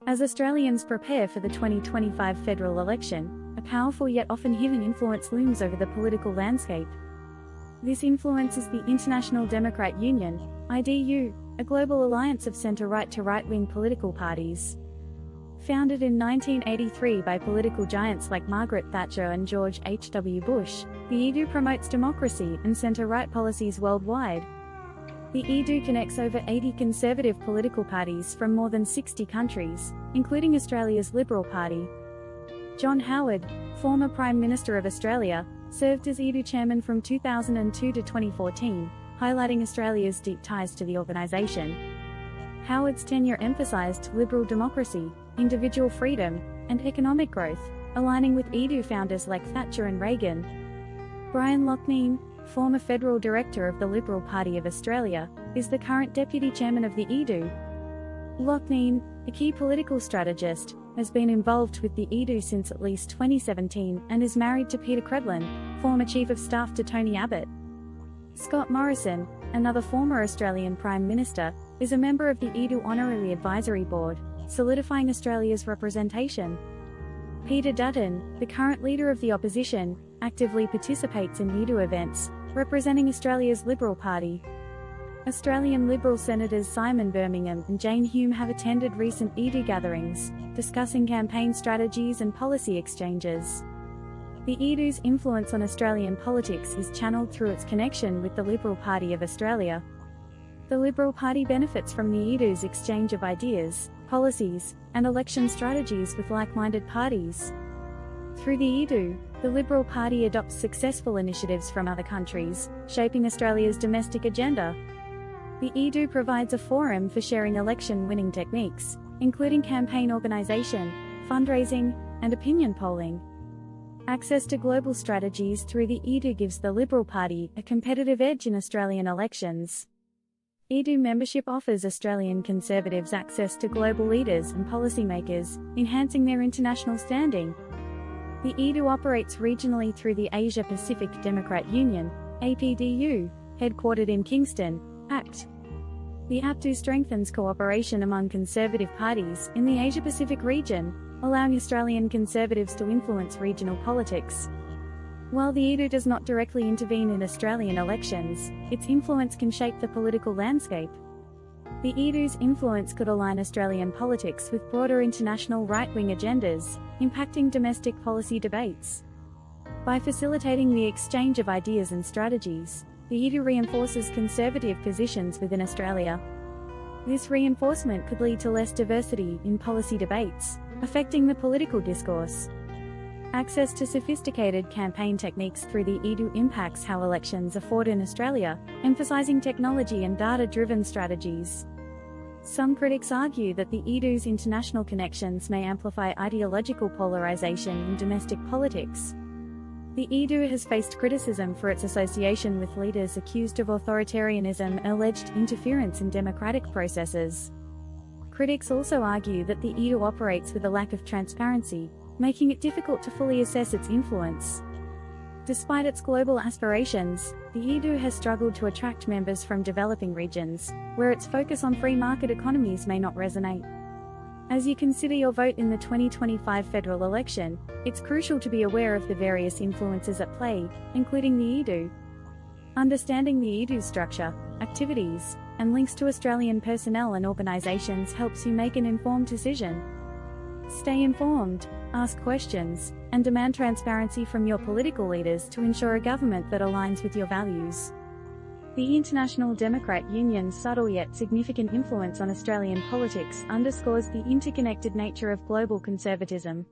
As Australians prepare for the 2025 federal election, a powerful yet often hidden influence looms over the political landscape. This influence is the International Democrat Union, IDU, a global alliance of centre-right to right-wing political parties. Founded in 1983 by political giants like Margaret Thatcher and George H.W. Bush, the IDU promotes democracy and centre-right policies worldwide. The IDU connects over 80 conservative political parties from more than 60 countries, including Australia's Liberal Party. John Howard, former Prime Minister of Australia, served as IDU chairman from 2002 to 2014, highlighting Australia's deep ties to the organisation. Howard's tenure emphasised liberal democracy, individual freedom, and economic growth, aligning with IDU founders like Thatcher and Reagan. Brian Loughnane, former Federal Director of the Liberal Party of Australia, is the current Deputy Chairman of the IDU. Loughnane, a key political strategist, has been involved with the IDU since at least 2017 and is married to Peter Credlin, former Chief of Staff to Tony Abbott. Scott Morrison, another former Australian Prime Minister, is a member of the IDU Honorary Advisory Board, solidifying Australia's representation. Peter Dutton, the current Leader of the Opposition, actively participates in IDU events, representing Australia's Liberal Party. Australian Liberal Senators Simon Birmingham and Jane Hume have attended recent IDU gatherings, discussing campaign strategies and policy exchanges. The IDU's influence on Australian politics is channeled through its connection with the Liberal Party of Australia. The Liberal Party benefits from the IDU's exchange of ideas, policies, and election strategies with like-minded parties. Through the IDU, the Liberal Party adopts successful initiatives from other countries, shaping Australia's domestic agenda. The IDU provides a forum for sharing election-winning techniques, including campaign organisation, fundraising, and opinion polling. Access to global strategies through the IDU gives the Liberal Party a competitive edge in Australian elections. IDU membership offers Australian Conservatives access to global leaders and policymakers, enhancing their international standing. The IDU operates regionally through the Asia-Pacific Democrat Union, APDU, headquartered in Kingston, ACT. The APDU strengthens cooperation among conservative parties in the Asia-Pacific region, allowing Australian Conservatives to influence regional politics. While the IDU does not directly intervene in Australian elections, its influence can shape the political landscape. The IDU's influence could align Australian politics with broader international right-wing agendas, impacting domestic policy debates. By facilitating the exchange of ideas and strategies, the IDU reinforces conservative positions within Australia. This reinforcement could lead to less diversity in policy debates, affecting the political discourse. Access to sophisticated campaign techniques through the IDU impacts how elections are fought in Australia, emphasising technology and data-driven strategies. Some critics argue that the IDU's international connections may amplify ideological polarisation in domestic politics. The IDU has faced criticism for its association with leaders accused of authoritarianism and alleged interference in democratic processes. Critics also argue that the IDU operates with a lack of transparency, making it difficult to fully assess its influence. Despite its global aspirations, the IDU has struggled to attract members from developing regions, where its focus on free market economies may not resonate. As you consider your vote in the 2025 federal election, it's crucial to be aware of the various influences at play, including the IDU. Understanding the IDU's structure, activities, and links to Australian personnel and organisations helps you make an informed decision. Stay informed, ask questions, and demand transparency from your political leaders to ensure a government that aligns with your values. The International Democrat Union's subtle yet significant influence on Australian politics underscores the interconnected nature of global conservatism.